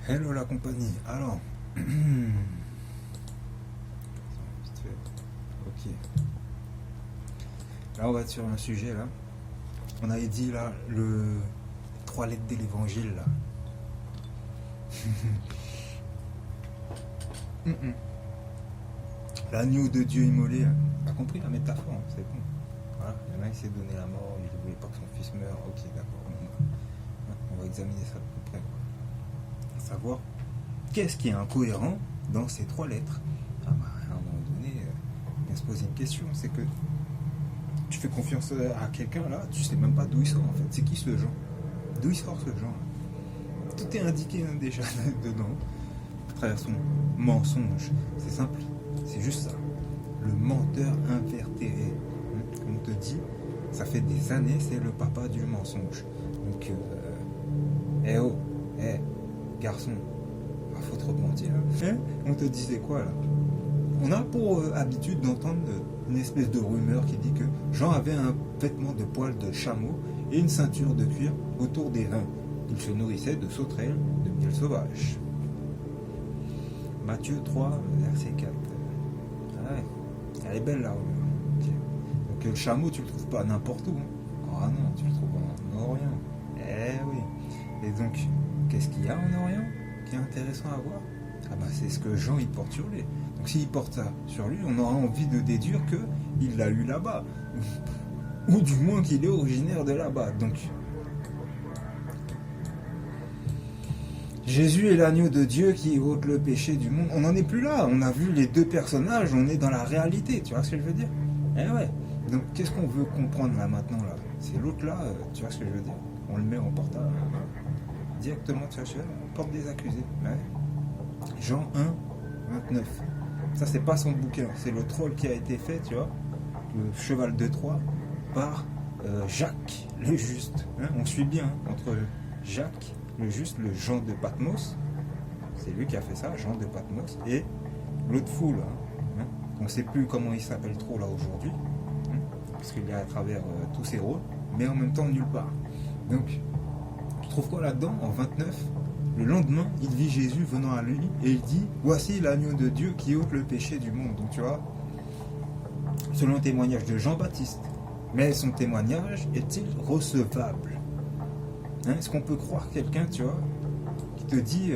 Hello la compagnie. Alors, ok. Là, on va être sur un sujet là. On avait dit là le trois lettres de l'évangile là. L'agneau de Dieu immolé. Hein. T'as compris la métaphore, hein, c'est bon. Voilà, il y en a qui s'est donné la mort, il ne voulait pas que son fils meure. Ok, d'accord. On va examiner ça de plus près. À savoir, qu'est-ce qui est incohérent dans ces trois lettres? Ah bah, à un moment donné, on va se poser une question, c'est que tu fais confiance à quelqu'un là, tu sais même pas d'où il sort en fait. C'est qui ce Jean? D'où il sort ce Jean? Tout est indiqué hein, déjà dedans, à travers son mensonge. C'est simple, c'est juste ça. Le menteur invétéré. Comme on te dit, ça fait des années, c'est le papa du mensonge. Donc, garçon, faut te repentir. Hein, on te disait quoi là? On a pour habitude d'entendre une espèce de rumeur qui dit que Jean avait un vêtement de poil de chameau et une ceinture de cuir autour des reins. Il se nourrissait de sauterelles, de miel sauvage. Matthieu 3, verset 4. Ah ouais, elle est belle la rumeur. Okay. Donc le chameau, tu le trouves pas n'importe où. Hein. Ah non, tu le trouves en Orient. Eh oui. Et donc, qu'est-ce qu'il y a en Orient qui est intéressant à voir? Ah bah c'est ce que Jean il porte sur lui. Donc s'il porte ça sur lui, on aura envie de déduire qu'il l'a eu là-bas. Ou du moins qu'il est originaire de là-bas. Donc Jésus est l'agneau de Dieu qui ôte le péché du monde. On n'en est plus là. On a vu les deux personnages, on est dans la réalité. Tu vois ce que je veux dire? Eh ouais. Donc qu'est-ce qu'on veut comprendre là maintenant là? C'est l'autre là, tu vois ce que je veux dire? On le met en portable. Directement, tu vois, porte des accusés. Ouais. Jean 1, 29. Ça, c'est pas son bouquin, c'est le troll qui a été fait, tu vois, le cheval de Troie, par Jacques le Juste. Hein, on suit bien hein, entre Jacques le Juste, le Jean de Patmos, c'est lui qui a fait ça, Jean de Patmos, et l'autre fou là. Hein, on ne sait plus comment il s'appelle trop là aujourd'hui, hein, parce qu'il est à travers tous ses rôles, mais en même temps nulle part. Donc, tu trouves quoi là-dedans en 29? Le lendemain, il vit Jésus venant à lui et il dit « Voici l'agneau de Dieu qui ôte le péché du monde. » Donc tu vois, selon le témoignage de Jean-Baptiste. Mais son témoignage est-il recevable? Hein, est-ce qu'on peut croire quelqu'un, tu vois, qui te dit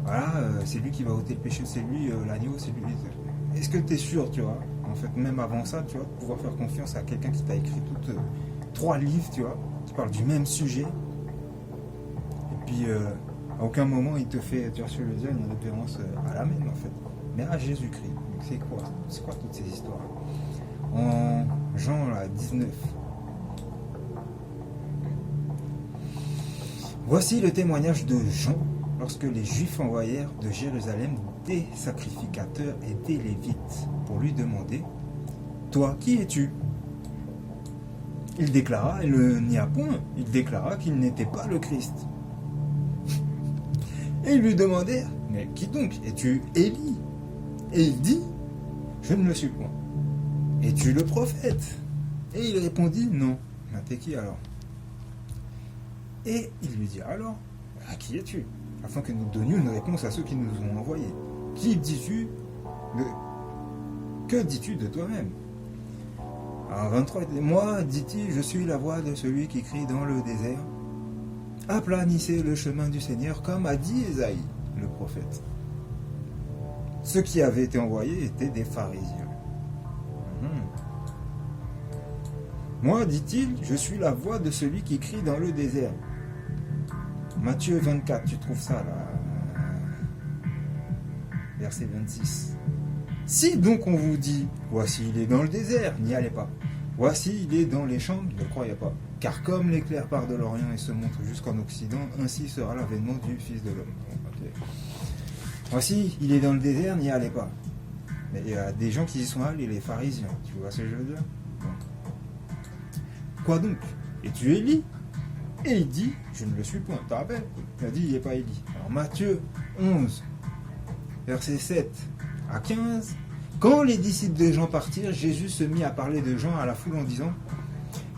voilà, c'est lui qui va ôter le péché, c'est lui l'agneau, c'est lui. Est-ce que tu es sûr, tu vois? En fait, même avant ça, tu vois, de pouvoir faire confiance à quelqu'un qui t'a écrit toutes trois livres, tu vois, qui parlent du même sujet. Puis à aucun moment il te fait, tu vois, je veux dire, une référence à la même en fait, mais à Jésus-Christ. C'est quoi toutes ces histoires? En Jean là, 19. Voici le témoignage de Jean lorsque les Juifs envoyèrent de Jérusalem des sacrificateurs et des Lévites pour lui demander « Toi, qui es-tu » Il déclara, il ne nia point, il déclara qu'il n'était pas le Christ. Et ils lui demandèrent, mais qui donc? Es-tu Élie? Et il dit, je ne le suis point. Es-tu le prophète? Et il répondit, non. Mais t'es qui alors? Et il lui dit, alors, à qui es-tu? Afin que nous donnions une réponse à ceux qui nous ont envoyés. Qui dis-tu? Que dis-tu de toi-même? Alors 23, moi, dit-il, je suis la voix de celui qui crie dans le désert. Aplanissez le chemin du Seigneur, comme a dit Ésaïe, le prophète. Ceux qui avaient été envoyés étaient des pharisiens. Moi, dit-il, je suis la voix de celui qui crie dans le désert. Matthieu 24, tu trouves ça là, verset 26. Si donc on vous dit, voici il est dans le désert, n'y allez pas. Voici il est dans les champs, ne le croyez pas. Car comme l'éclair part de l'Orient et se montre jusqu'en Occident, ainsi sera l'avènement du Fils de l'homme. Okay. Voici, il est dans le désert, n'y allez pas. Mais il y a des gens qui y sont allés, les pharisiens. Tu vois ce que je veux dire? Bon. Quoi donc? Es-tu Élie? Et il dit, je ne le suis point. Tu te rappelles? Il a dit, il n'est pas Élie. Alors Matthieu 11, verset 7 à 15. Quand les disciples de Jean partirent, Jésus se mit à parler de Jean à la foule en disant,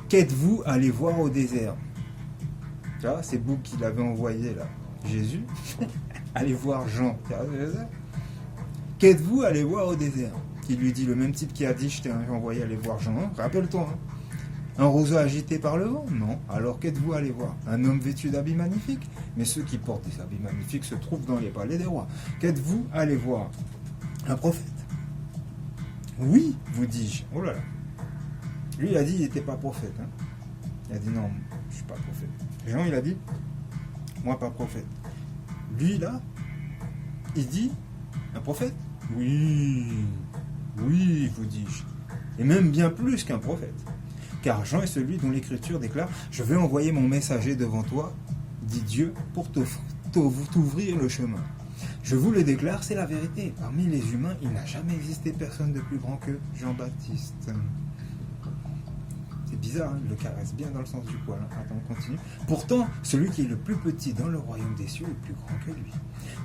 qu'êtes-vous allé voir au désert? Tu vois, c'est Bouc qui l'avait envoyé là. Jésus, allez voir Jean. Qu'êtes-vous allé voir au désert? Qui lui dit, le même type qui a dit, je t'ai envoyé aller voir Jean. Rappelle-toi, hein. Un roseau agité par le vent? Non. Alors qu'êtes-vous allé voir? Un homme vêtu d'habits magnifiques? Mais ceux qui portent des habits magnifiques se trouvent dans les palais des rois. Qu'êtes-vous allé voir? Un prophète? Oui, vous dis-je. Oh là là. Lui, il a dit qu'il n'était pas prophète. Hein. Il a dit non, je ne suis pas prophète. Jean, il a dit, moi pas prophète. Lui, là, il dit, un prophète? Oui, oui, vous dis-je. Et même bien plus qu'un prophète. Car Jean est celui dont l'Écriture déclare, je vais envoyer mon messager devant toi, dit Dieu, pour t'ouvrir le chemin. Je vous le déclare, c'est la vérité. Parmi les humains, il n'a jamais existé personne de plus grand que Jean-Baptiste. C'est bizarre, hein, il le caresse bien dans le sens du poil. Hein. Attends, on continue. Pourtant, celui qui est le plus petit dans le royaume des cieux est plus grand que lui.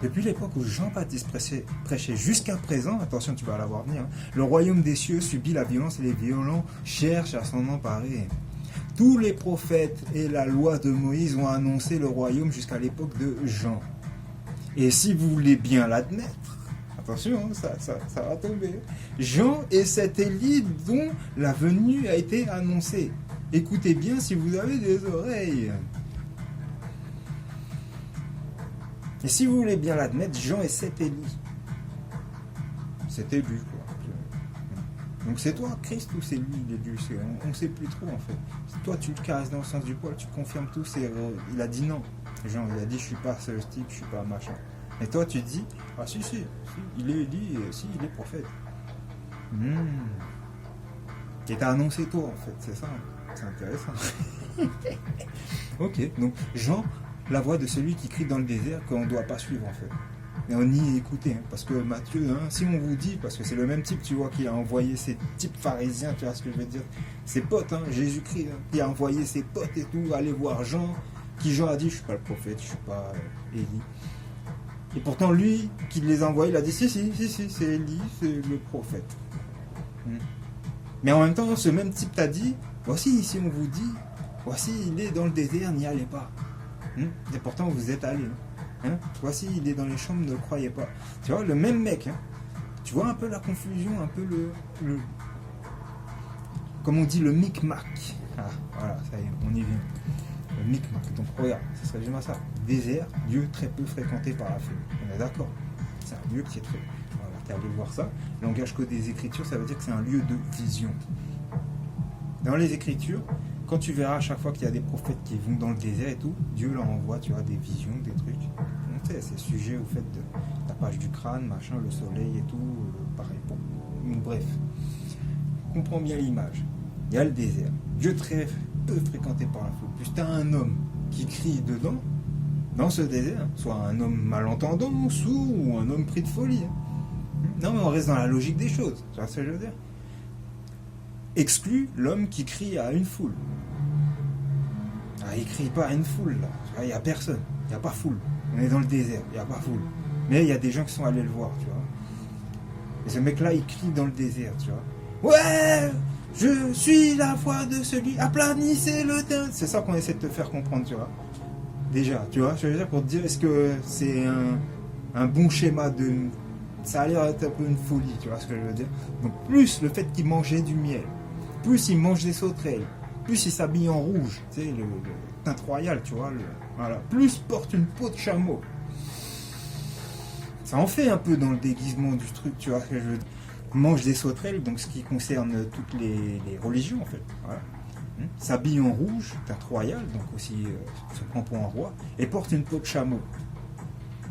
Depuis l'époque où Jean-Baptiste prêchait jusqu'à présent, attention, tu vas la voir venir, hein, le royaume des cieux subit la violence et les violents cherchent à s'en emparer. Tous les prophètes et la loi de Moïse ont annoncé le royaume jusqu'à l'époque de Jean. Et si vous voulez bien l'admettre, attention, ça va tomber. Jean est cet Élie dont la venue a été annoncée. Écoutez bien si vous avez des oreilles. Et si vous voulez bien l'admettre, Jean est cet Élie. Cet élu, quoi. Donc c'est toi, Christ, ou c'est lui l'élu? On ne sait plus trop, en fait. Toi, tu le caresses dans le sens du poil, tu confirmes tout. Il a dit non. Jean, il a dit, je suis pas ce type, je suis pas machin. Et toi, tu dis, ah si, il est Élie, si, il est prophète. Et t'as annoncé toi, en fait, c'est ça. C'est intéressant. Ok, donc Jean, la voix de celui qui crie dans le désert qu'on ne doit pas suivre, en fait. Et on y écoutait, hein, parce que Matthieu, hein, si on vous dit, parce que c'est le même type, tu vois, qui a envoyé ces types pharisiens, tu vois ce que je veux dire, ses potes, hein, Jésus-Christ, hein, qui a envoyé ses potes et tout, aller voir Jean, qui Jean a dit, je suis pas le prophète, je suis pas Élie. Et pourtant, lui, qui les a envoyés, il a dit, si, c'est Élie, c'est le prophète. Mais en même temps, ce même type t'a dit, voici, si on vous dit, voici, il est dans le désert, n'y allez pas. Et pourtant, vous êtes allés. Hein? Voici, il est dans les chambres, ne croyez pas. Tu vois, le même mec, hein, tu vois un peu la confusion, un peu le comme on dit, le micmac. Ah, voilà, ça y est, on y vient. Le micmac. Donc, regarde, ça se résume à ça. Désert, lieu très peu fréquenté par la foule. On est d'accord? C'est un lieu qui est très... Voilà, t'es allé voir ça. Le langage code des Écritures, ça veut dire que c'est un lieu de vision. Dans les Écritures, quand tu verras à chaque fois qu'il y a des prophètes qui vont dans le désert et tout, Dieu leur envoie, tu vois, des visions, des trucs. Tu sais, c'est sujet au fait de la page du crâne, machin, le soleil et tout, pareil. Bon, bref, comprends bien l'image. Il y a le désert, Dieu très peu fréquenté par la foule. Puis tu as un homme qui crie dedans, dans ce désert, soit un homme malentendant, sourd, ou un homme pris de folie. Non, mais on reste dans la logique des choses, tu vois ce que je veux dire? Exclut l'homme qui crie à une foule. Ah, il crie pas à une foule, là. Il n'y a personne, il n'y a pas foule. On est dans le désert, il n'y a pas foule. Mais il y a des gens qui sont allés le voir, tu vois. Et ce mec-là, il crie dans le désert, tu vois. Ouais, je suis la voix de celui, aplanissez le terrain. C'est ça qu'on essaie de te faire comprendre, tu vois. Déjà, tu vois, je veux dire, pour te dire, est-ce que c'est un bon schéma de... Ça a l'air d'être un peu une folie, tu vois ce que je veux dire. Donc plus le fait qu'il mangeait du miel, plus il mange des sauterelles, plus il s'habille en rouge, tu sais, le teint royal, tu vois, voilà. Plus porte une peau de chameau. Ça en fait un peu dans le déguisement du truc, tu vois ce que je veux dire. Mange des sauterelles, donc ce qui concerne toutes les religions en fait. Voilà. S'habille en rouge, teint royal, donc aussi se prend pour un roi, et porte une peau de chameau.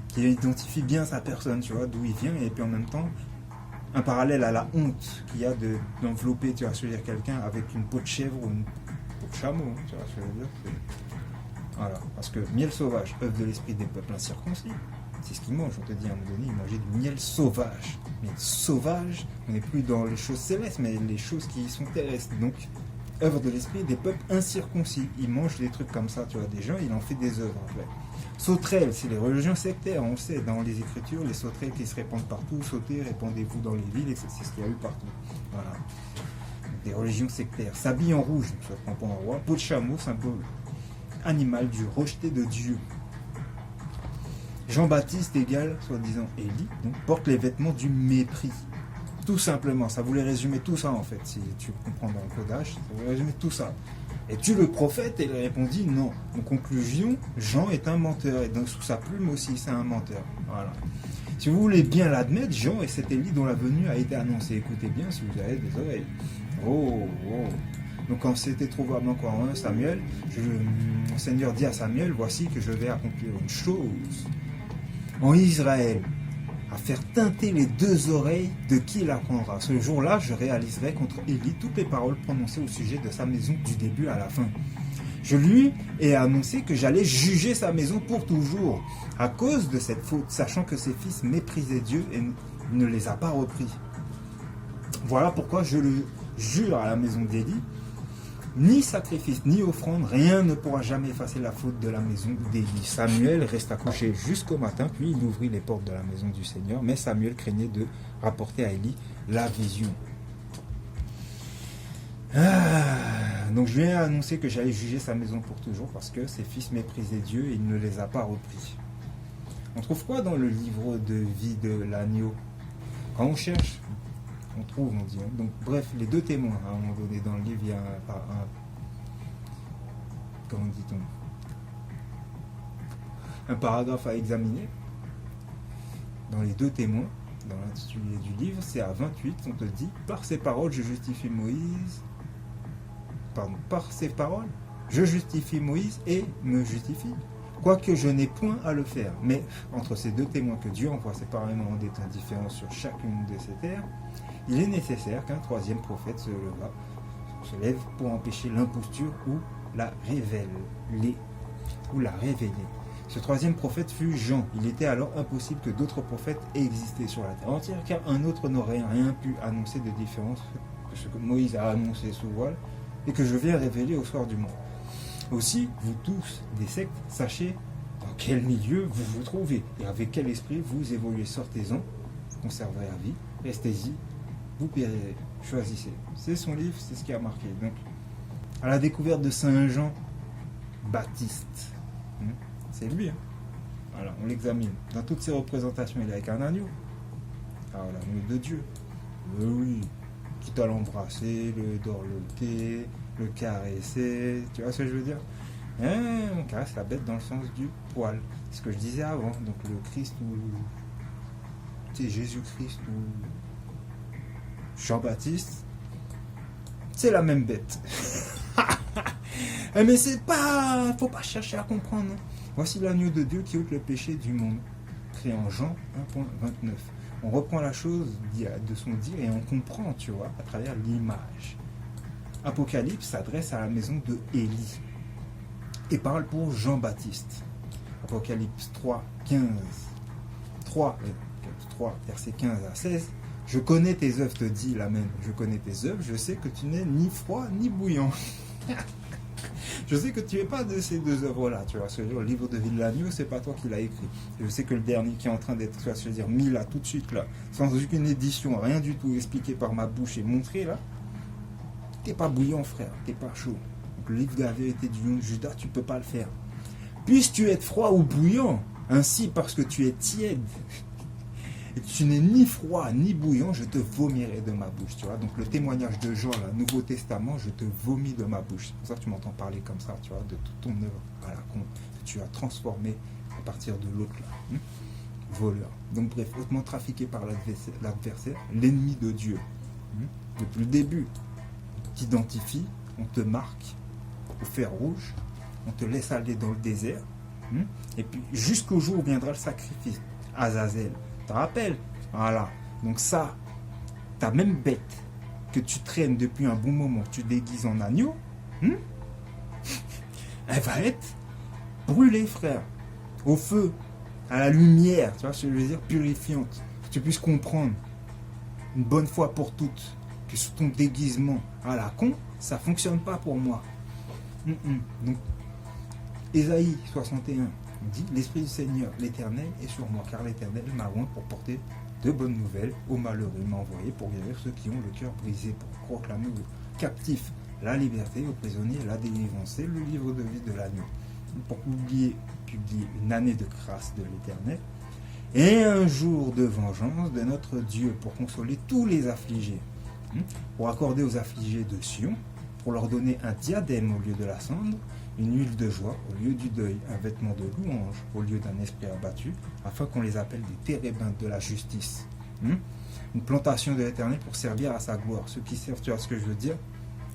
Qui identifie bien sa personne, tu vois, d'où il vient, et puis en même temps, un parallèle à la honte qu'il y a d'envelopper, tu vois, je veux dire, quelqu'un avec une peau de chèvre ou une peau de chameau, hein, tu vois, je veux dire, voilà, parce que miel sauvage, œuvre de l'esprit des peuples incirconcis, c'est ce qu'ils mangent, on te dit à un moment donné, ils mangeaient du miel sauvage. Miel sauvage, on n'est plus dans les choses célestes, mais les choses qui sont terrestres, donc, œuvre de l'esprit des peuples incirconcis, ils mangent des trucs comme ça, tu vois, des gens, il en fait des œuvres, en fait. Sauterelles, c'est les religions sectaires, on le sait, dans les Écritures, les sauterelles qui se répandent partout, sautez, répandez-vous dans les villes, et c'est ce qu'il y a eu partout. Voilà. Donc, des religions sectaires. S'habille en rouge, donc ça prend pour un roi. Peau de chameau, symbole animal du rejeté de Dieu. Jean-Baptiste égale, soi-disant, Élie, donc porte les vêtements du mépris. Tout simplement, ça voulait résumer tout ça en fait, si tu comprends dans le codage, ça voulait résumer tout ça. Et tu le prophète, et il répondit non. En conclusion, Jean est un menteur, et donc sous sa plume aussi, c'est un menteur. Voilà. Si vous voulez bien l'admettre, Jean est cet Élie dont la venue a été annoncée. Écoutez bien si vous avez des oreilles. Oh, oh. Donc quand c'était trouvable encore en 1 Samuel, le Seigneur dit à Samuel, voici que je vais accomplir une chose en Israël, à faire teinter les 2 oreilles de qui l'apprendra. Ce jour-là, je réaliserai contre Élie toutes les paroles prononcées au sujet de sa maison du début à la fin. Je lui ai annoncé que j'allais juger sa maison pour toujours, à cause de cette faute, sachant que ses fils méprisaient Dieu et ne les a pas repris. Voilà pourquoi je le jure à la maison d'Élie, ni sacrifice, ni offrande, rien ne pourra jamais effacer la faute de la maison d'Élie. Samuel resta couché jusqu'au matin, puis il ouvrit les portes de la maison du Seigneur, mais Samuel craignait de rapporter à Élie la vision. Donc je lui ai annoncé que j'allais juger sa maison pour toujours, parce que ses fils méprisaient Dieu et il ne les a pas repris. On trouve quoi dans le livre de vie de l'agneau? Quand on cherche, on trouve, on dit. Donc, bref, les 2 témoins, à un moment donné, dans le livre, il y a comment dit-on, un paragraphe à examiner. Dans les 2 témoins, dans l'intitulé du livre, c'est à 28, on te dit, par ces paroles, je justifie Moïse. Pardon, par ces paroles, je justifie Moïse et me justifie. Quoique je n'ai point à le faire. Mais entre ces 2 témoins que Dieu envoie séparément en des temps différents sur chacune de ces terres, il est nécessaire qu'un 3e prophète se lève pour empêcher l'imposture ou la révéler. Ce 3e prophète fut Jean. Il était alors impossible que d'autres prophètes aient existé sur la terre entière, car un autre n'aurait rien pu annoncer de différence que ce que Moïse a annoncé sous voile et que je viens révéler au soir du monde. Aussi, vous tous, des sectes, sachez dans quel milieu vous vous trouvez et avec quel esprit vous évoluez. Sortez-en, vous conserverez la vie, restez-y, vous périrez. Choisissez. C'est son livre, c'est ce qui a marqué. Donc, à la découverte de Saint Jean-Baptiste, c'est lui. Voilà, on l'examine. Dans toutes ses représentations, il est avec un agneau. Alors, l'agneau de Dieu. Oui, quitte à l'embrasser, le dorloter, le caresser, tu vois ce que je veux dire? On caresse la bête dans le sens du poil. C'est ce que je disais avant. Donc le Christ ou Jésus-Christ ou Jean-Baptiste, c'est la même bête. Mais c'est pas, faut pas chercher à comprendre. Non. Voici l'agneau de Dieu qui ôte le péché du monde. Créé en Jean 1.29. On reprend la chose de son dire et on comprend, tu vois, à travers l'image. Apocalypse s'adresse à la maison de Élie et parle pour Jean-Baptiste. Apocalypse 3, versets 15 à 16. Je connais tes œuvres, te dit l'Amen. Je connais tes œuvres, je sais que tu n'es ni froid ni bouillant. Je sais que tu n'es pas de ces 2 œuvres-là, tu vois. Le livre de vie de l'agneau, c'est pas toi qui l'as écrit. Je sais que le dernier qui est en train d'être, je veux dire, mis là, tout de suite, là, sans aucune édition, rien du tout expliqué par ma bouche et montré, là, t'es pas bouillant, frère, t'es pas chaud. Donc, le livre de la vérité du lion de Judas, tu peux pas le faire. Puisses-tu être froid ou bouillant, ainsi parce que tu es tiède, et que tu n'es ni froid ni bouillant, je te vomirai de ma bouche, tu vois. Donc le témoignage de Jean, le Nouveau Testament, je te vomis de ma bouche. C'est pour ça que tu m'entends parler comme ça, tu vois, de toute ton œuvre à la con, que tu as transformé à partir de l'autre là. Voleur. Donc bref, hautement trafiqué par l'adversaire, l'ennemi de Dieu. Depuis le début, on t'identifie, on te marque au fer rouge, on te laisse aller dans le désert, et puis jusqu'au jour où viendra le sacrifice, Azazel. Tu te rappelles? Voilà. Donc ça, ta même bête que tu traînes depuis un bon moment, que tu déguises en agneau, elle va être brûlée, frère, au feu, à la lumière, tu vois ce que je veux dire, purifiante, que tu puisses comprendre une bonne fois pour toutes que sous ton déguisement à la con, ça fonctionne pas pour moi. Donc, Ésaïe 61 dit, l'Esprit du Seigneur, l'Éternel, est sur moi, car l'Éternel m'a oint pour porter de bonnes nouvelles aux malheureux. Il m'a envoyé pour guérir ceux qui ont le cœur brisé, pour proclamer aux captifs la liberté, aux prisonniers la délivrance. C'est le livre de vie de l'agneau. pour publier une année de grâce de l'Éternel, et un jour de vengeance de notre Dieu, pour consoler tous les affligés, pour accorder aux affligés de Sion, pour leur donner un diadème au lieu de la cendre, une huile de joie au lieu du deuil, un vêtement de louange au lieu d'un esprit abattu, afin qu'on les appelle des térébintes de la justice. Une plantation de l'Éternel pour servir à sa gloire. Ceux qui servent, tu vois ce que je veux dire?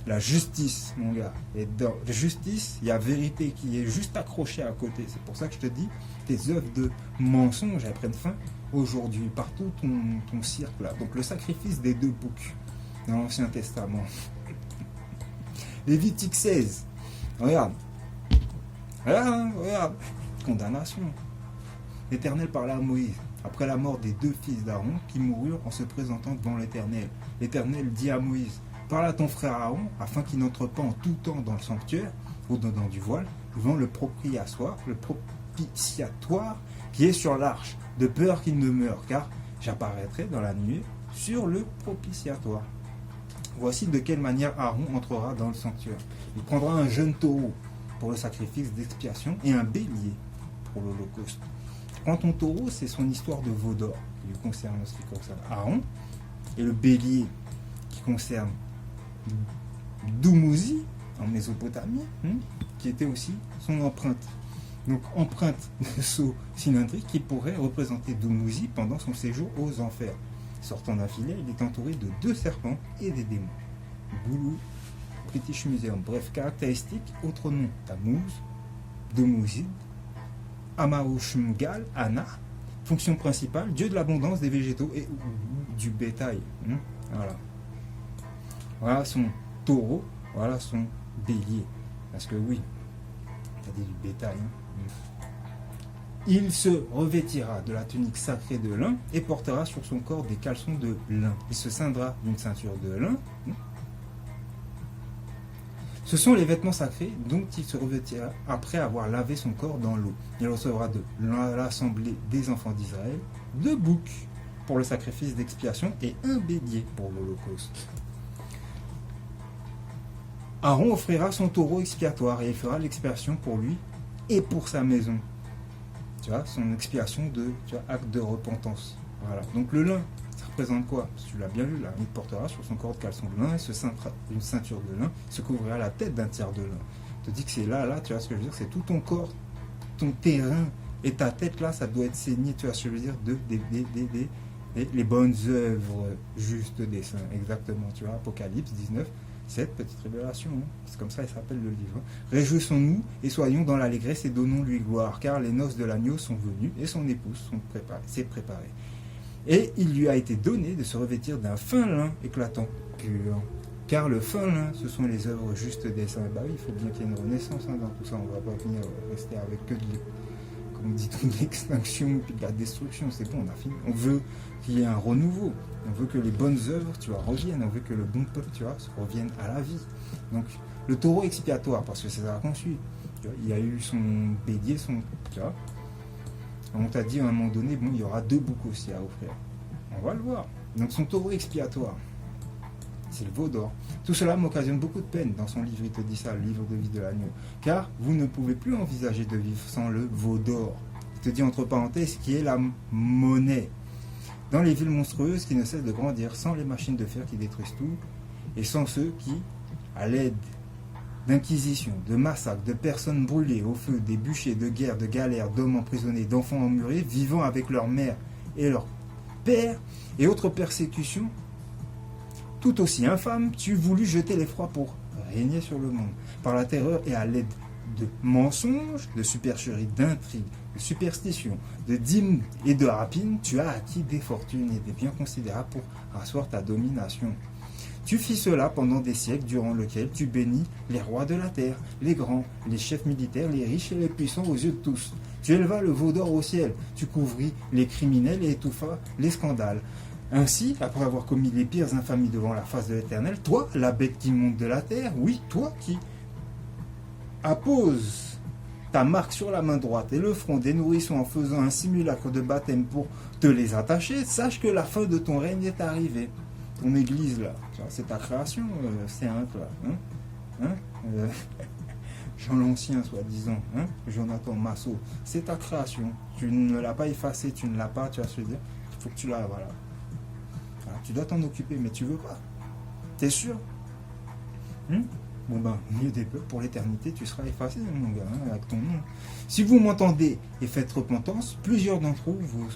La justice, mon gars. Et dans la justice, il y a vérité qui est juste accrochée à côté. C'est pour ça que je te dis, tes œuvres de mensonges, elles prennent fin aujourd'hui, partout ton cirque là. Donc le sacrifice des 2 boucs dans l'Ancien Testament. Lévitique 16. Regarde. Regarde. Condamnation. L'Éternel parla à Moïse après la mort des 2 fils d'Aaron qui moururent en se présentant devant l'Éternel. L'Éternel dit à Moïse: parle à ton frère Aaron afin qu'il n'entre pas en tout temps dans le sanctuaire ou dans du voile devant le propitiatoire qui est sur l'arche, de peur qu'il ne meure, car j'apparaîtrai dans la nuée sur le propitiatoire. Voici de quelle manière Aaron entrera dans le sanctuaire. Il prendra un jeune taureau pour le sacrifice d'expiation et un bélier pour l'holocauste. Quand ton taureau, c'est son histoire de veau d'or, qui concerne ce qui concerne Aaron, et le bélier qui concerne Doumouzi, en Mésopotamie, qui était aussi son empreinte. Donc, empreinte de sceau cylindrique qui pourrait représenter Doumouzi pendant son séjour aux enfers. Sortant d'un filet, il est entouré de 2 serpents et des démons. Boulou, British Museum. Bref, caractéristiques, autre nom, Tammuz, Doumouzi, Amaoushmgal, Anna. Fonction principale, dieu de l'abondance des végétaux et du bétail. Voilà. Voilà son taureau, voilà son bélier. Parce que oui, t'as dit du bétail. Il se revêtira de la tunique sacrée de lin et portera sur son corps des caleçons de lin. Il se ceindra d'une ceinture de lin. Ce sont les vêtements sacrés dont il se revêtira après avoir lavé son corps dans l'eau. Il recevra de l'assemblée des enfants d'Israël 2 boucs pour le sacrifice d'expiation et un bélier pour l'holocauste. Aaron offrira son taureau expiatoire et il fera l'expiation pour lui et pour sa maison. Tu vois, son expiation de acte de repentance. Voilà. Donc le lin, ça représente quoi? Tu l'as bien lu là. Il portera sur son corps de caleçon de lin et se ceindra d'une ceinture de lin, se couvrira la tête d'un tiers de lin. Je te dis que c'est là, tu vois ce que je veux dire? C'est tout ton corps, ton terrain et ta tête là, ça doit être saigné, tu vois ce que je veux dire? Les bonnes œuvres justes des saints. Exactement, tu vois, Apocalypse 19. Cette petite révélation, c'est comme ça il s'appelle le livre. Réjouissons-nous et soyons dans l'allégresse et donnons-lui gloire, car les noces de l'agneau sont venues et son épouse s'est préparée. Et il lui a été donné de se revêtir d'un fin lin éclatant, pur. Car le fin lin, ce sont les œuvres justes des saints. Bah oui, il faut bien qu'il y ait une renaissance dans tout ça. On ne va pas venir rester avec que comme dit, de l'extinction et de la destruction. C'est bon, on a fini. On veut qu'il y ait un renouveau. On veut que les bonnes œuvres, tu vois, reviennent. On veut que le bon peuple, tu vois, revienne à la vie. Donc, le taureau expiatoire, parce que c'est ça qu'on suit. Il y a eu son bélier, tu vois. On t'a dit à un moment donné, bon, il y aura 2 boucs aussi à offrir. On va le voir. Donc, son taureau expiatoire, c'est le veau d'or. Tout cela m'occasionne beaucoup de peine. Dans son livre, il te dit ça, le livre de vie de l'agneau. Car vous ne pouvez plus envisager de vivre sans le veau d'or. Il te dit entre parenthèses qui est la monnaie. Dans les villes monstrueuses qui ne cessent de grandir, sans les machines de fer qui détruisent tout, et sans ceux qui, à l'aide d'inquisitions, de massacres, de personnes brûlées au feu, des bûchers, de guerres, de galères, d'hommes emprisonnés, d'enfants emmurés, vivant avec leur mère et leur père, et autres persécutions, tout aussi infâmes, tu voulus jeter l'effroi pour régner sur le monde, par la terreur et à l'aide de mensonges, de supercheries, d'intrigues, de superstitions, de dîmes et de rapines, tu as acquis des fortunes et des biens considérables pour rasseoir ta domination. Tu fis cela pendant des siècles durant lesquels tu bénis les rois de la terre, les grands, les chefs militaires, les riches et les puissants aux yeux de tous. Tu élevas le veau d'or au ciel, tu couvris les criminels et étouffas les scandales. Ainsi, après avoir commis les pires infamies devant la face de l'Éternel, toi, la bête qui monte de la terre, oui, toi qui apposes ta marque sur la main droite et le front des nourrissons en faisant un simulacre de baptême pour te les attacher, sache que la fin de ton règne est arrivée. Ton église, là, c'est ta création, c'est un, toi. Jean l'Ancien, soi-disant, hein, Jonathan Massot, c'est ta création. Tu ne l'as pas effacée, tu ne l'as pas, tu vas se dire, il faut que tu la, voilà. Voilà, tu dois t'en occuper, mais tu veux pas. T'es sûr? Bon ben, au milieu des peuples, pour l'éternité, tu seras effacé, mon gars, hein, avec ton nom. Si vous m'entendez et faites repentance, plusieurs d'entre vous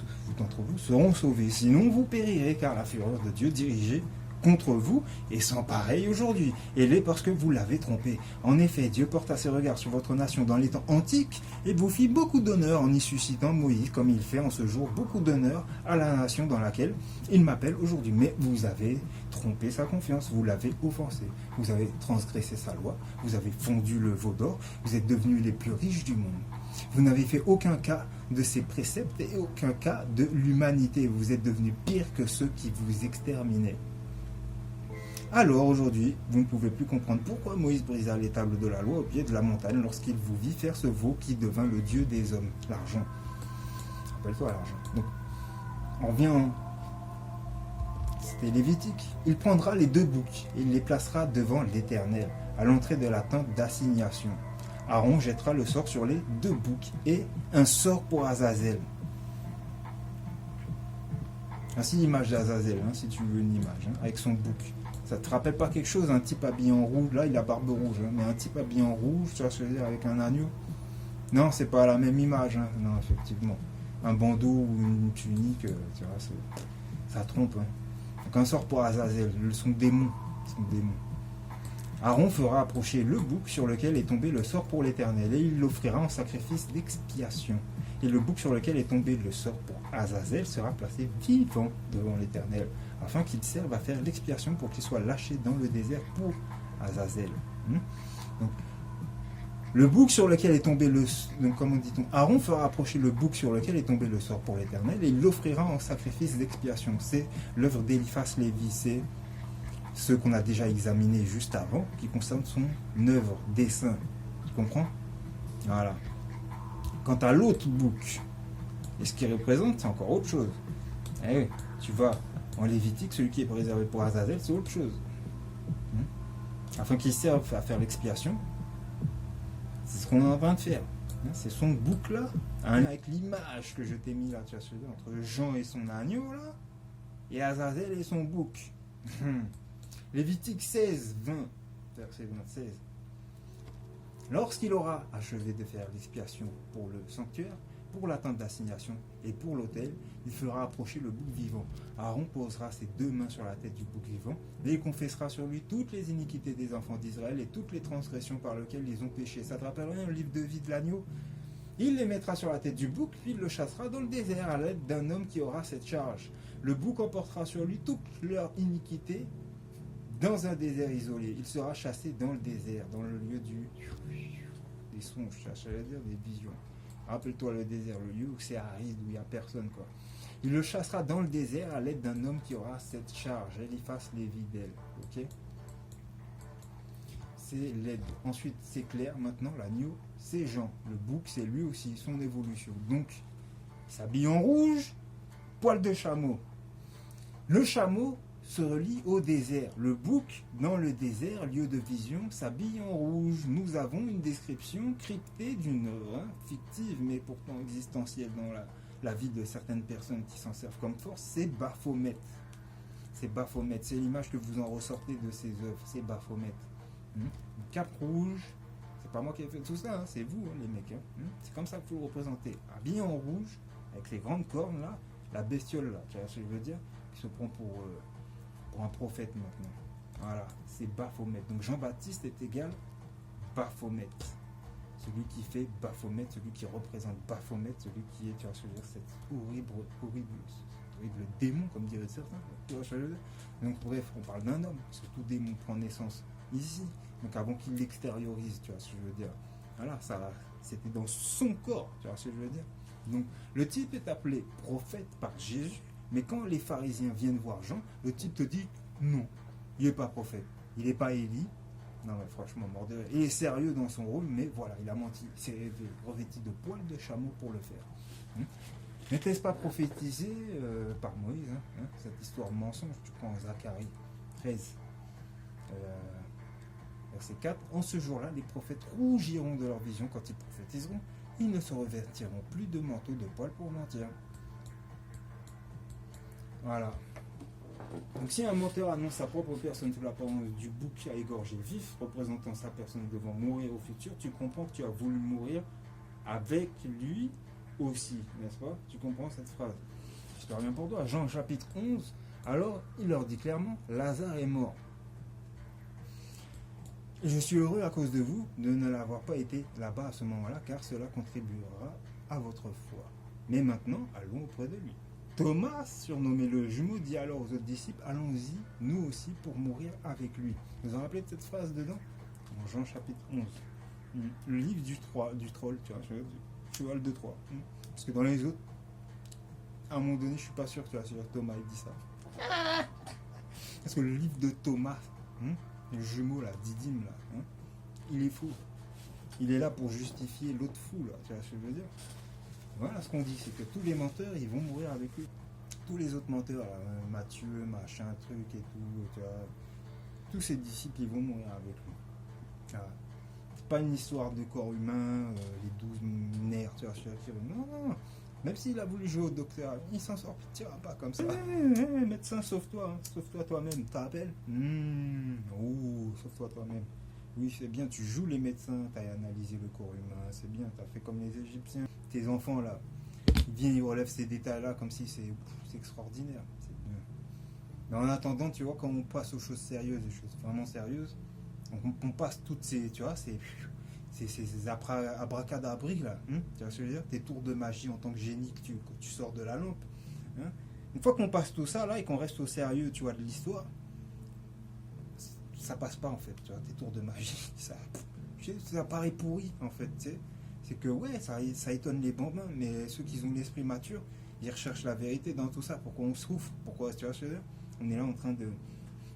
seront sauvés. Sinon, vous périrez, car la fureur de Dieu dirigée contre vous est sans pareil aujourd'hui. Et l'est parce que vous l'avez trompé. En effet, Dieu porta ses regards sur votre nation dans les temps antiques et vous fit beaucoup d'honneur en y suscitant Moïse, comme il fait en ce jour beaucoup d'honneur à la nation dans laquelle il m'appelle aujourd'hui. Mais vous avez trompé sa confiance, vous l'avez offensé, vous avez transgressé sa loi, vous avez fondu le veau d'or, vous êtes devenus les plus riches du monde. Vous n'avez fait aucun cas de ses préceptes et aucun cas de l'humanité. Vous êtes devenus pires que ceux qui vous exterminaient. Alors aujourd'hui, vous ne pouvez plus comprendre pourquoi Moïse brisa les tables de la loi au pied de la montagne lorsqu'il vous vit faire ce veau qui devint le Dieu des hommes, l'argent. Rappelle-toi l'argent. Donc, on revient, c'était Lévitique. Il prendra les 2 boucs et il les placera devant l'Éternel, à l'entrée de la tente d'assignation. Aaron jettera le sort sur les 2 boucs et un sort pour Azazel. Ainsi l'image d'Azazel, hein, si tu veux une image, hein, avec son bouc. Ça te rappelle pas quelque chose, un type habillé en rouge, là il a barbe rouge, hein, mais un type habillé en rouge, tu vois ce que je veux dire, avec un agneau. Non, c'est pas la même image, hein. Non, effectivement. Un bandeau ou une tunique, tu vois, ça trompe. Hein. Donc un sort pour Azazel, son démon. Aaron fera approcher le bouc sur lequel est tombé le sort pour l'Éternel, et il l'offrira en sacrifice d'expiation. Et le bouc sur lequel est tombé le sort pour Azazel sera placé vivant devant l'Éternel, afin qu'il serve à faire l'expiation pour qu'il soit lâché dans le désert pour Azazel. Donc, le bouc sur lequel est tombé le... Donc, comment dit-on? Aaron fera approcher le bouc sur lequel est tombé le sort pour l'Éternel, et il l'offrira en sacrifice d'expiation. C'est l'œuvre d'Eliphas Lévi, c'est ce qu'on a déjà examiné juste avant, qui concerne son œuvre, dessin. Tu comprends? Voilà. Quant à l'autre bouc, et ce qu'il représente, c'est encore autre chose. Eh oui, tu vois, en Lévitique, celui qui est réservé pour Azazel, c'est autre chose. Afin qu'il serve à faire l'expiation, c'est ce qu'on est en train de faire. C'est son bouc là, avec l'image que je t'ai mis là, tu vois, entre Jean et son agneau là, et Azazel et son bouc. Lévitique 16, 20, verset 26. Lorsqu'il aura achevé de faire l'expiation pour le sanctuaire, pour la tente d'assignation et pour l'autel, il fera approcher le bouc vivant. Aaron posera ses 2 mains sur la tête du bouc vivant et il confessera sur lui toutes les iniquités des enfants d'Israël et toutes les transgressions par lesquelles ils ont péché. Ça te rappelle rien, le livre de vie de l'agneau? Il les mettra sur la tête du bouc, puis il le chassera dans le désert à l'aide d'un homme qui aura cette charge. Le bouc emportera sur lui toute leur iniquité dans un désert isolé. Il sera chassé dans le désert, dans le lieu des songes, j'allais dire des visions. Rappelle-toi le désert, le lieu où c'est aride, où il n'y a personne, quoi. Il le chassera dans le désert à l'aide d'un homme qui aura cette charge. Eliphas Lévi d'elle, ok? C'est l'aide. Ensuite, c'est clair, maintenant, l'agneau, c'est Jean. Le bouc, c'est lui aussi, son évolution. Donc, il s'habille en rouge, poil de chameau. Le chameau se relie au désert. Le bouc, dans le désert, lieu de vision, s'habille en rouge. Nous avons une description cryptée d'une œuvre fictive, mais pourtant existentielle dans la vie de certaines personnes qui s'en servent comme force. C'est Baphomet. C'est Baphomet. C'est l'image que vous en ressortez de ces œuvres. C'est Baphomet. Une cape rouge. C'est pas moi qui ai fait tout ça, hein, c'est vous, hein, les mecs. Hein. C'est comme ça qu'il faut le représenter. Habillé en rouge, avec les grandes cornes là, la bestiole là, tu vois ce que je veux dire, qui se prend pour un prophète maintenant. Voilà, c'est Baphomet. Donc Jean-Baptiste est égal Baphomet. Celui qui fait Baphomet, celui qui représente Baphomet, celui qui est, tu vois ce que je veux dire, cet horrible démon, comme diraient certains. Tu vois ce que je veux dire. Donc bref, on parle d'un homme, parce que tout démon prend naissance ici. Donc avant qu'il l'extériorise, tu vois ce que je veux dire. Voilà, ça, c'était dans son corps, tu vois ce que je veux dire. Donc le type est appelé prophète par Jésus. Mais quand les pharisiens viennent voir Jean, le type te dit non, il n'est pas prophète, il n'est pas Élie. Non mais franchement, mort de rire. Il est sérieux dans son rôle, mais voilà, il a menti. Il s'est revêtu de poils de chameau pour le faire. N'était-ce pas prophétisé par Moïse, cette histoire mensonge? Tu prends Zacharie 13, Verset 4. En ce jour-là, les prophètes rougiront de leur vision quand ils prophétiseront. Ils ne se revêtiront plus de manteau de poil pour mentir. Voilà. Donc si un menteur annonce sa propre personne sous l'apparence du bouc à égorger vif, représentant sa personne devant mourir au futur, tu comprends que tu as voulu mourir avec lui aussi, n'est-ce pas? Tu comprends cette phrase? J'espère bien pour toi. Jean chapitre 11, alors il leur dit clairement, Lazare est mort. Je suis heureux à cause de vous de ne l'avoir pas été là-bas à ce moment-là, car cela contribuera à votre foi. Mais maintenant, allons auprès de lui. Thomas, surnommé le jumeau, dit alors aux autres disciples, allons-y, nous aussi, pour mourir avec lui. Vous vous rappelez de cette phrase dedans? En Jean chapitre 11. Le livre du troll, tu vois, cheval de Troie. Parce que dans les autres, à un moment donné, je suis pas sûr, tu vois, sur Thomas, il dit ça. Parce que le livre de Thomas, le jumeau là, Didyme là, il est fou. Il est là pour justifier l'autre fou là, tu vois ce que je veux dire? Voilà ce qu'on dit, c'est que tous les menteurs, ils vont mourir avec lui. Tous les autres menteurs, là, Matthieu, machin, truc et tout, tu vois, tous ses disciples, ils vont mourir avec lui. Voilà. C'est pas une histoire de corps humain, les 12 nerfs, tu vois, non, non. Même s'il a voulu jouer au docteur, il s'en sortira pas comme ça. Médecin, sauve-toi, hein. Sauve-toi toi-même, t'as appel? Oh, sauve-toi toi-même. Oui, c'est bien, tu joues les médecins, t'as analysé le corps humain, c'est bien, t'as fait comme les Égyptiens. Tes enfants là, ils viennent, ils relèvent ces détails-là comme si c'est extraordinaire. C'est bien. Mais en attendant, tu vois, quand on passe aux choses sérieuses, des choses vraiment sérieuses, on passe toutes ces, tu vois, ces abracadabris là, tu vois ce que je veux dire, tes tours de magie en tant que génie que tu sors de la lampe. Une fois qu'on passe tout ça là et qu'on reste au sérieux, tu vois, de l'histoire, ça passe pas en fait, tu vois, tes tours de magie, ça paraît pourri en fait, tu sais. C'est que ouais, ça étonne les bambins, mais ceux qui ont l'esprit mature, ils recherchent la vérité dans tout ça. Pourquoi on souffre? Pourquoi, tu vois ce que je veux dire? On est là en train de...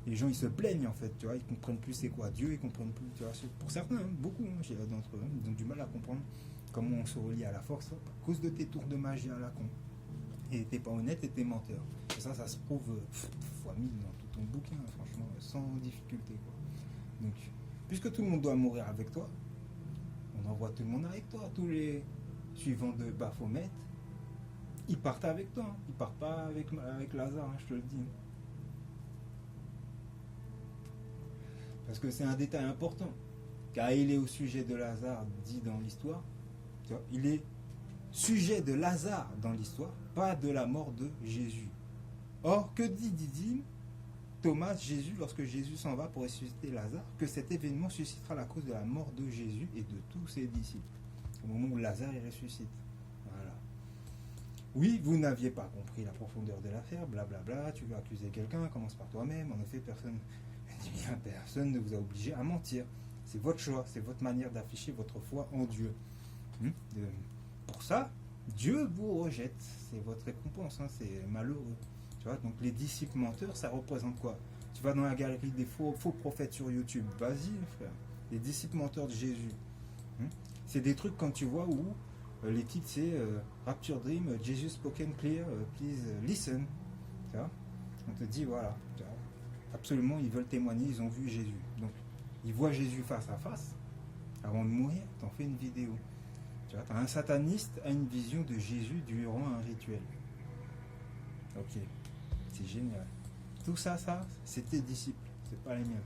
Les gens, ils se plaignent en fait, tu vois, ils comprennent plus c'est quoi Dieu, ils comprennent plus, tu vois. Pour certains, beaucoup d'entre eux, ils ont du mal à comprendre comment on se relie à la force à cause de tes tours de magie à la con. Et t'es pas honnête et t'es menteur. Et ça se prouve fois 1000 dans tout ton bouquin, franchement, sans difficulté, quoi. Donc, puisque tout le monde doit mourir avec toi, on envoie tout le monde avec toi. Tous les suivants de Baphomet, ils partent avec toi. Ils partent pas avec Lazare, je te le dis. Parce que c'est un détail important. Car il est au sujet de Lazare, dit dans l'histoire. Il est sujet de Lazare dans l'histoire, pas de la mort de Jésus. Or, que dit Didyme, Thomas, Jésus, lorsque Jésus s'en va pour ressusciter Lazare, que cet événement suscitera la cause de la mort de Jésus et de tous ses disciples. Au moment où Lazare il ressuscite. Voilà. Oui, vous n'aviez pas compris la profondeur de l'affaire, blablabla, tu veux accuser quelqu'un, commence par toi-même. En effet, personne ne vous a obligé à mentir. C'est votre choix, c'est votre manière d'afficher votre foi en Dieu. Pour ça, Dieu vous rejette. C'est votre récompense, c'est malheureux. Tu vois, donc les disciples menteurs, ça représente quoi? Tu vas dans la galerie des faux prophètes sur YouTube, vas-y frère. Les disciples menteurs de Jésus. C'est des trucs quand tu vois où les titres c'est Rapture Dream, Jesus spoken clear, please listen. Tu vois, on te dit voilà. Tu vois, absolument, ils veulent témoigner, ils ont vu Jésus. Donc, ils voient Jésus face à face. Avant de mourir, t'en fais une vidéo. Tu vois, un sataniste a une vision de Jésus durant un rituel. Ok. C'est génial. Tout ça, c'est tes disciples, c'est pas les miens.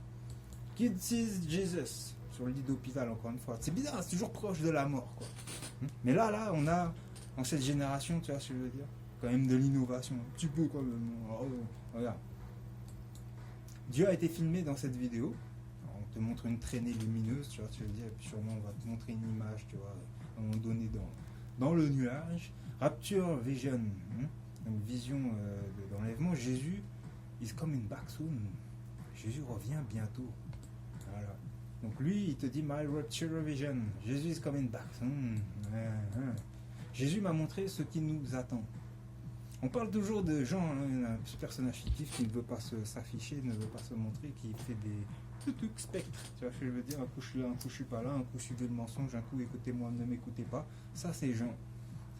Kid sees Jesus sur le lit d'hôpital, encore une fois. C'est bizarre, c'est toujours proche de la mort, quoi. Mais là, on a, dans cette génération, tu vois ce que je veux dire, quand même de l'innovation. Un petit peu, quand même. Regarde. Dieu a été filmé dans cette vidéo. Alors, on te montre une traînée lumineuse, tu vois ce que je veux dire, et puis sûrement, on va te montrer une image, tu vois, à un moment donné dans le nuage. Rapture Vision. Donc vision d'enlèvement, Jésus is coming back soon. Jésus revient bientôt. Voilà. Donc lui, il te dit my rapture vision. Jésus is coming back soon. Jésus m'a montré ce qui nous attend. On parle toujours de Jean, un personnage fictif qui ne veut pas s'afficher, ne veut pas se montrer, qui fait des trucs spectres. Tu vois ce que je veux dire? Un coup je suis là, un coup je suis pas là, un coup suivez le mensonge, un coup écoutez-moi, ne m'écoutez pas. Ça c'est Jean.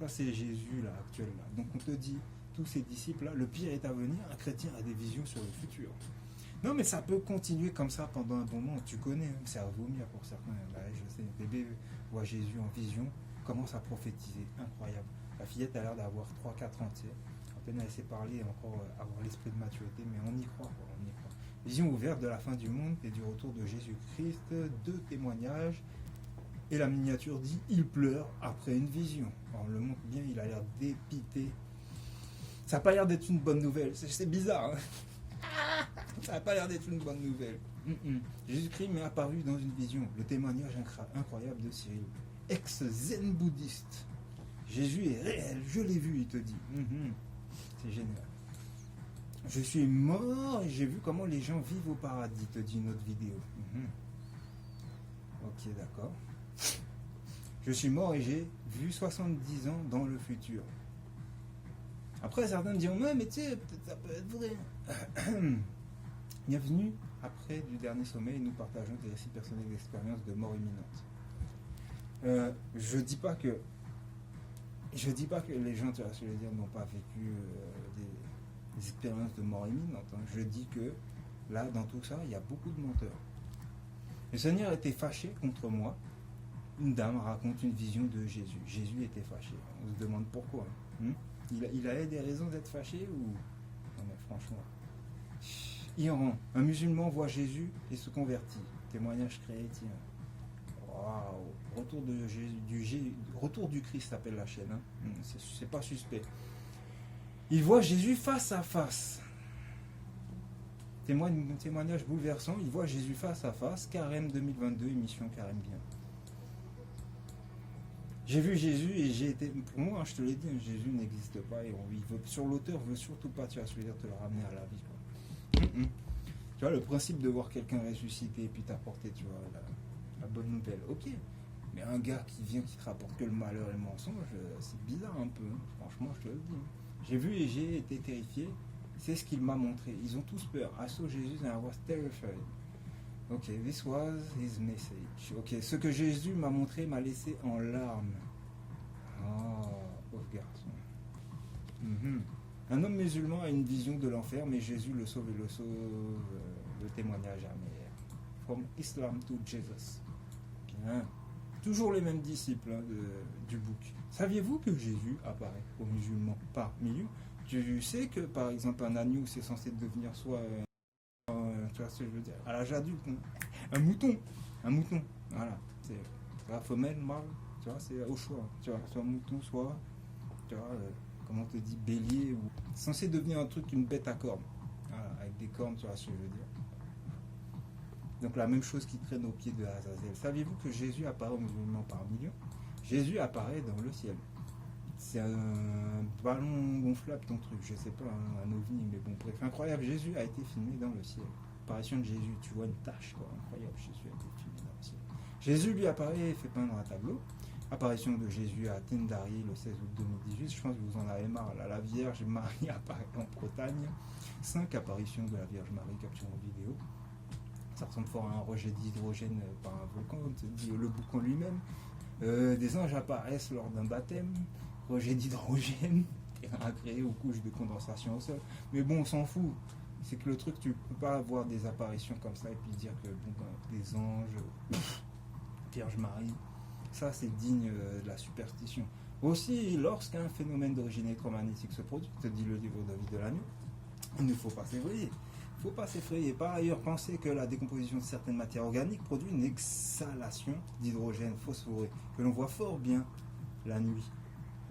Ça c'est Jésus là, actuel là. Donc on te dit, tous ces disciples là, le pire est à venir, un chrétien a des visions sur le futur. Non, mais ça peut continuer comme ça pendant un bon moment. Tu connais, hein, c'est à vomir pour certains. Bah, je sais, bébé voit Jésus en vision, commence à prophétiser. Incroyable. La fillette a l'air d'avoir 3 4 ans, tu sais. À peine elle sait parler et encore avoir l'esprit de maturité, mais on y croit, quoi, on y croit. Vision ouverte de la fin du monde et du retour de Jésus-Christ, 2 témoignages. Et la miniature dit il pleure après une vision. Alors, on le montre bien, il a l'air dépité. Ça n'a pas l'air d'être une bonne nouvelle. C'est bizarre, hein. Ça n'a pas l'air d'être une bonne nouvelle. Jésus-Christ m'est apparu dans une vision. Le témoignage incroyable de Cyril, ex-zen bouddhiste. Jésus est réel, je l'ai vu, il te dit. C'est génial. Je suis mort et j'ai vu comment les gens vivent au paradis, te dit une autre vidéo. Ok, d'accord. Je suis mort et j'ai vu 70 ans dans le futur. Après, certains me diront, ouais, mais tu sais, peut-être ça peut être vrai. Bienvenue après du dernier sommeil, nous partageons des récits personnels d'expériences de mort imminente. Je dis pas que les gens, tu vois, je veux dire, n'ont pas vécu des expériences de mort imminente. Hein. Je dis que là, dans tout ça, il y a beaucoup de menteurs. Le Seigneur était fâché contre moi. Une dame raconte une vision de Jésus. Jésus était fâché. On se demande pourquoi. Il avait des raisons d'être fâché ou... Non mais franchement. Iran. Un musulman voit Jésus et se convertit. Témoignage chrétien. Waouh. Retour du Christ s'appelle la chaîne. Hein. C'est pas suspect. Il voit Jésus face à face. Témoignage bouleversant. Il voit Jésus face à face. Carême 2022, émission Carême bien. J'ai vu Jésus et j'ai été... Pour moi, je te l'ai dit, Jésus n'existe pas et sur l'auteur veut surtout pas, tu vas se dire, te le ramener à la vie. Quoi. Tu vois, le principe de voir quelqu'un ressusciter et puis t'apporter, tu vois, la bonne nouvelle, ok. Mais un gars qui vient, qui te rapporte que le malheur et le mensonge, c'est bizarre un peu. Hein. Franchement, je te le dis. J'ai vu et j'ai été terrifié. C'est ce qu'il m'a montré. Ils ont tous peur. I saw Jesus and I was terrified. Ok, this was his message. Ok, ce que Jésus m'a montré m'a laissé en larmes. Oh, pauvre garçon. Un homme musulman a une vision de l'enfer, mais Jésus le sauve et le sauve. Le témoignage amer. From Islam to Jesus. Bien. Toujours les mêmes disciples hein, du bouc. Saviez-vous que Jésus apparaît aux musulmans par millions? Tu sais que par exemple un agneau c'est censé devenir soit... tu vois ce que je veux dire, à l'âge adulte, un mouton, voilà, c'est la femelle, mâle, tu vois, c'est au choix, tu vois, soit mouton, soit, tu vois, comment on te dit, bélier, ou censé devenir un truc, une bête à cornes, voilà, avec des cornes, tu vois ce que je veux dire. Donc la même chose qui traîne au pied de Azazel. Saviez-vous que Jésus apparaît aux musulmans par millions? Jésus apparaît dans le ciel. C'est un ballon gonflable ton truc, je sais pas, un ovni, mais bon, bref, incroyable, Jésus a été filmé dans le ciel. Apparition de Jésus, tu vois une tache, quoi, incroyable, Jésus a été filmé dans le ciel. Jésus lui apparaît et fait peindre un tableau. Apparition de Jésus à Tindari le 16 août 2018, je pense que vous en avez marre, là, la Vierge Marie apparaît en Bretagne. 5 apparitions de la Vierge Marie capturées en vidéo. Ça ressemble fort à un rejet d'hydrogène par un volcan, dit le boucan lui-même. Des anges apparaissent lors d'un baptême. Rejet d'hydrogène, terrain créé aux couches de condensation au sol. Mais bon, on s'en fout. C'est que le truc, tu peux pas avoir des apparitions comme ça et puis dire que bon, des anges, Vierge Marie, ça c'est digne de la superstition. Aussi, lorsqu'un phénomène d'origine électromagnétique se produit, te dit le livre de David Delagneau, il ne faut pas s'effrayer. Il ne faut pas s'effrayer. Par ailleurs, pensez que la décomposition de certaines matières organiques produit une exhalation d'hydrogène phosphoré que l'on voit fort bien la nuit.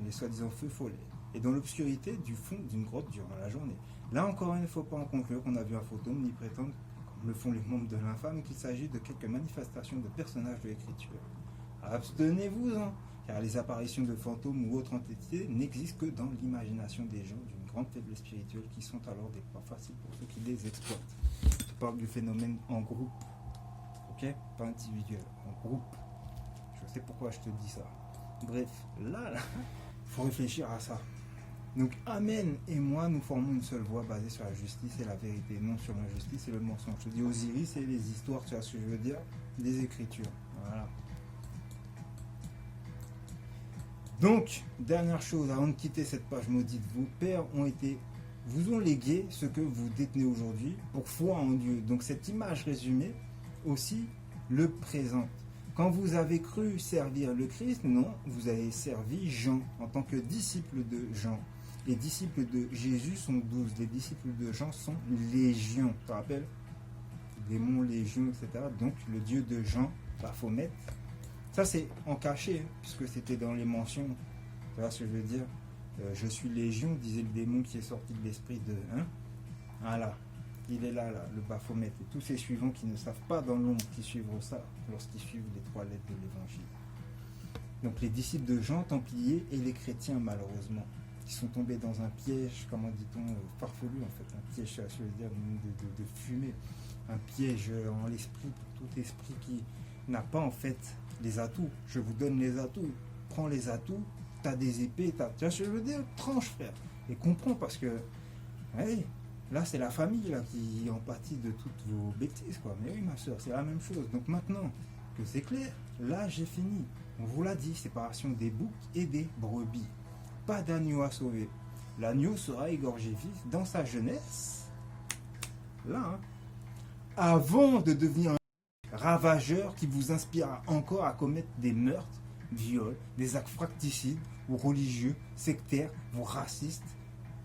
Les soi-disant feux follets, et dans l'obscurité du fond d'une grotte durant la journée. Là encore, il ne faut pas en conclure qu'on a vu un fantôme, ni prétendre, comme le font les membres de l'infâme, qu'il s'agit de quelques manifestations de personnages de l'écriture. Abstenez-vous-en, car les apparitions de fantômes ou autres entités n'existent que dans l'imagination des gens d'une grande faiblesse spirituelle qui sont alors des proies faciles pour ceux qui les exploitent. Je parle du phénomène en groupe, ok? Pas individuel, en groupe. Je sais pourquoi je te dis ça. Bref, là, faut réfléchir à ça. Donc Amen et moi, nous formons une seule voix basée sur la justice et la vérité, non sur l'injustice et le mensonge. Je te dis Osiris et les histoires, tu vois ce que je veux dire, des écritures. Voilà. Donc, dernière chose, avant de quitter cette page maudite, vos pères ont été vous ont légué ce que vous détenez aujourd'hui pour foi en Dieu. Donc cette image résumée aussi le présente. Quand vous avez cru servir le Christ, non, vous avez servi Jean en tant que disciple de Jean. Les disciples de Jésus sont 12, les disciples de Jean sont légion. Tu te rappelles? Démons, légion, etc. Donc le Dieu de Jean, Baphomet. Ça c'est en cachet, hein, puisque c'était dans les mentions. Tu vois ce que je veux dire? Je suis légion, disait le démon qui est sorti de l'esprit de... Hein? Voilà. Il est là, le Baphomet. Et tous ces suivants qui ne savent pas dans l'ombre qui suivront ça lorsqu'ils suivent les 3 lettres de l'évangile. Donc les disciples de Jean, Templiers et les chrétiens malheureusement, qui sont tombés dans un piège, comment dit-on, farfelu en fait, un piège, je veux dire, de fumée, un piège en l'esprit pour tout esprit qui n'a pas en fait les atouts. Je vous donne les atouts, prends les atouts, t'as des épées, tu vois ce que je veux dire, tranche frère, et comprends parce que, ouais, là, c'est la famille là, qui en pâtit de toutes vos bêtises, quoi. Mais oui, ma soeur, c'est la même chose. Donc maintenant que c'est clair, là, j'ai fini. On vous l'a dit, séparation des boucs et des brebis. Pas d'agneau à sauver. L'agneau sera égorgé vif dans sa jeunesse, là, hein, avant de devenir un ravageur qui vous inspirera encore à commettre des meurtres, viols, des actes fracticides ou religieux, sectaires ou racistes,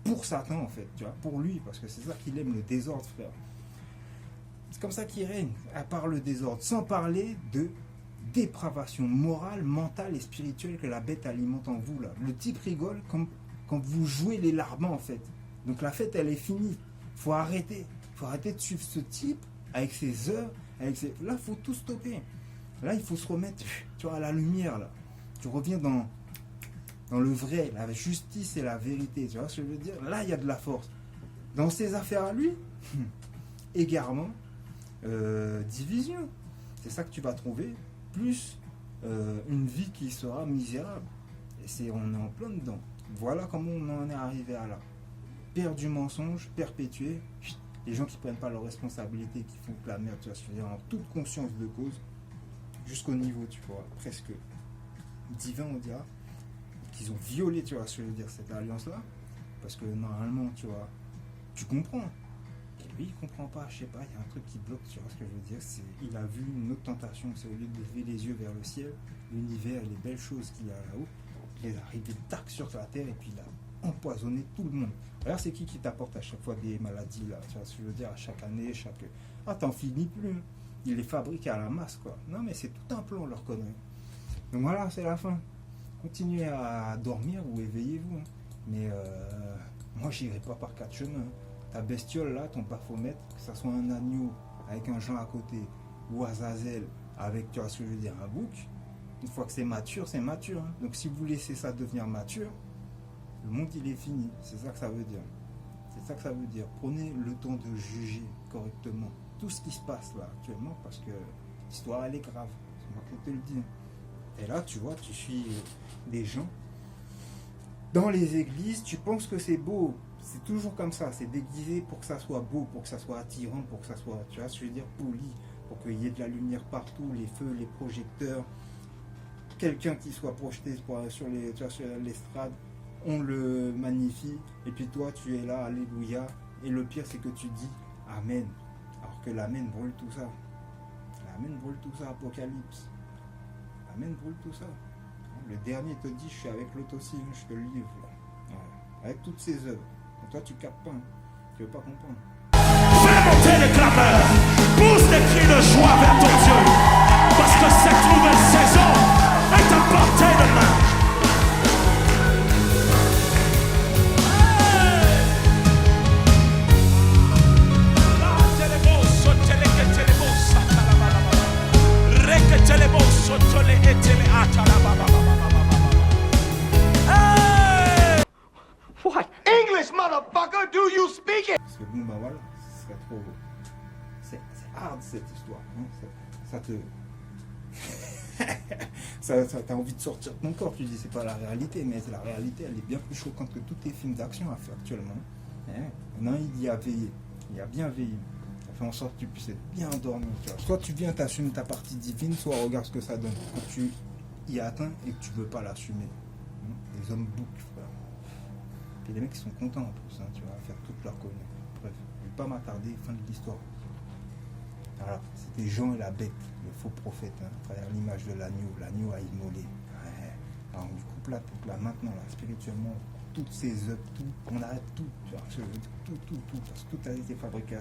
pour Satan en fait, tu vois, pour lui, parce que c'est ça qu'il aime, le désordre, frère. C'est comme ça qu'il règne, à part le désordre, sans parler de dépravation morale, mentale et spirituelle que la bête alimente en vous là. Le type rigole quand vous jouez les larmants en fait. Donc la fête elle est finie. Faut arrêter de suivre ce type avec ses heures, là faut tout stopper. Là il faut se remettre, tu vois, à la lumière là. Tu reviens dans le vrai, la justice et la vérité, tu vois ce que je veux dire? Là, il y a de la force. Dans ses affaires à lui, égarement, division. C'est ça que tu vas trouver, plus une vie qui sera misérable. Et on est en plein dedans. Voilà comment on en est arrivé à là. Père du mensonge, perpétué, les gens qui ne prennent pas leurs responsabilités, qui font que la merde, tu vois ce que je veux dire, en toute conscience de cause, jusqu'au niveau, tu vois, presque divin, on dira. Qu'ils ont violé, tu vois ce que je veux dire, cette alliance-là, parce que normalement, tu vois, tu comprends. Et lui, il comprend pas, je sais pas, il y a un truc qui bloque, tu vois ce que je veux dire, il a vu une autre tentation, c'est au lieu de lever les yeux vers le ciel, l'univers et les belles choses qu'il y a là-haut, il est arrivé tac sur la terre et puis il a empoisonné tout le monde. Alors c'est qui t'apporte à chaque fois des maladies, là, tu vois ce que je veux dire, à chaque année, Ah, t'en finis plus, hein. Il les fabrique à la masse, quoi. Non, mais c'est tout un plan, leur connerie. Donc voilà, c'est la fin. Continuez à dormir ou éveillez-vous. Hein. Mais moi, j'irai pas par 4 chemins. Hein. Ta bestiole là, ton Baphomet, que ça soit un agneau avec un Jean à côté, ou Azazel avec, tu vois ce que je veux dire, un bouc, une fois que c'est mature, c'est mature. Hein. Donc si vous laissez ça devenir mature, le monde il est fini. C'est ça que ça veut dire. C'est ça que ça veut dire. Prenez le temps de juger correctement tout ce qui se passe là actuellement, parce que l'histoire elle est grave. C'est moi qui te le dis. Et là, tu vois, tu suis des gens dans les églises, tu penses que c'est beau. C'est toujours comme ça, c'est déguisé pour que ça soit beau, pour que ça soit attirant, pour que ça soit, tu vois, je veux dire, poli, pour qu'il y ait de la lumière partout, les feux, les projecteurs, quelqu'un qui soit projeté sur l'estrade, on le magnifie, et puis toi, tu es là, alléluia, et le pire, c'est que tu dis Amen, alors que l'Amen brûle tout ça. L'Amen brûle tout ça, Apocalypse. L'Amen brûle tout ça. Le dernier te dit, je suis avec l'autre aussi, je te le livre. Voilà. Avec toutes ses œuvres. Et toi, tu captes pas. Tu veux pas comprendre. Fais monter les clameurs. Pousse des cris de joie vers ton Dieu. Parce que cette nouvelle saison est à portée de main. What English, motherfucker, do you speak it? Parce que bon, bah voilà, ce serait trop. C'est hard cette histoire. Hein. Ça te. ça t'as envie de sortir de ton corps. Tu dis, c'est pas la réalité, mais la réalité, elle est bien plus choquante que tous tes films d'action à faire actuellement. Hein. Non, il y a veillé. Il a bien veillé. Ça fait en sorte que tu puisses être bien endormi. Tu vois. Soit tu viens, t'assumes ta partie divine, soit regarde ce que ça donne. Quand tu y atteins et que tu veux pas l'assumer. Hein. Les hommes boucs, frère. Et les mecs qui sont contents en plus, hein, tu vois, à faire toute leur connerie. Bref, je ne vais pas m'attarder, fin de l'histoire. Voilà, c'était Jean et la bête, le faux prophète, hein, à travers l'image de l'agneau a immolé. Ouais. Alors du coup, là, maintenant, là, spirituellement, toutes ces œuvres, tout, on arrête tout, tu vois, tout, parce que tout a été fabriqué,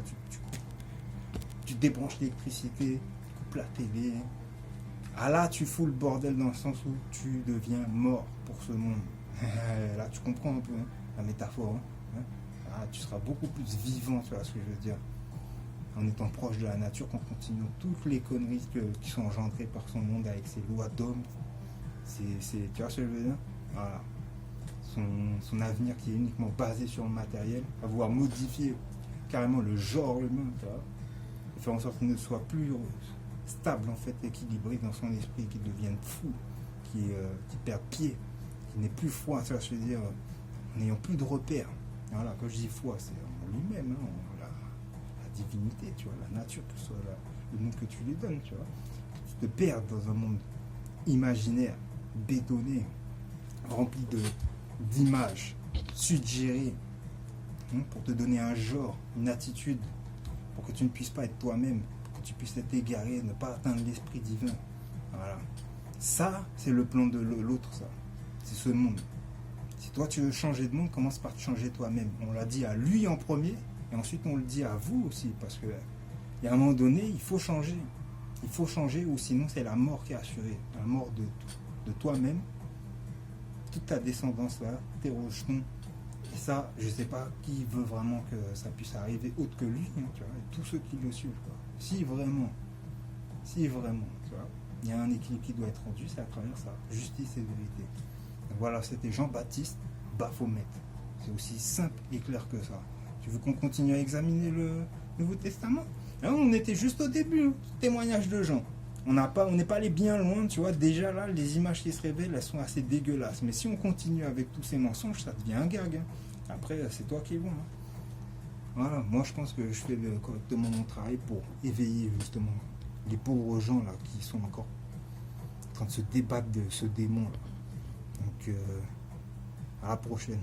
tu débranches l'électricité, tu coupes la télé. Ah là, tu fous le bordel dans le sens où tu deviens mort pour ce monde. Là, tu comprends un peu hein, la métaphore. Hein. Ah, tu seras beaucoup plus vivant, tu vois ce que je veux dire. En étant proche de la nature, qu'en continuant toutes les conneries qui sont engendrées par son monde avec ses lois d'homme. Tu vois ce que je veux dire. Voilà. Son avenir qui est uniquement basé sur le matériel, à vouloir modifier carrément le genre humain, tu vois, et faire en sorte qu'il ne soit plus stable, en fait, équilibré dans son esprit, qu'il devienne fou, qui perd pied, qui n'est plus foi, tu vois ce que je veux dire, en n'ayant plus de repères. Voilà, quand je dis foi, c'est en lui-même, hein, la divinité, tu vois, la nature, que ce soit le monde que tu lui donnes, tu vois. Tu te perds dans un monde imaginaire, bétonné, rempli d'images suggérées pour te donner un genre, une attitude, pour que tu ne puisses pas être toi-même, pour que tu puisses être égaré, ne pas atteindre l'esprit divin. Voilà. Ça, c'est le plan de l'autre, ça. C'est ce monde. Si toi tu veux changer de monde, commence par te changer toi-même. On l'a dit à lui en premier, et ensuite on le dit à vous aussi, parce que il y a un moment donné, il faut changer. Il faut changer, ou sinon c'est la mort qui est assurée. La mort de toi-même, toute ta descendance là, tes rejetons. Et ça, je sais pas qui veut vraiment que ça puisse arriver autre que lui, hein, tu vois, et tous ceux qui le suivent, quoi. Si vraiment, tu vois, il y a un équilibre qui doit être rendu, c'est à travers ça, justice et vérité. Donc voilà, c'était Jean-Baptiste Baphomet. C'est aussi simple et clair que ça. Tu veux qu'on continue à examiner le Nouveau Testament? Là, on était juste au début, hein, témoignage de Jean. On n'est pas allé bien loin, tu vois. Déjà là, les images qui se révèlent, elles sont assez dégueulasses. Mais si on continue avec tous ces mensonges, ça devient un gag. Hein. Après, c'est toi qui vois. Hein. Voilà, moi je pense que je fais correctement mon travail pour éveiller justement les pauvres gens là qui sont encore en train de se débattre de ce démon là. Donc, à la prochaine.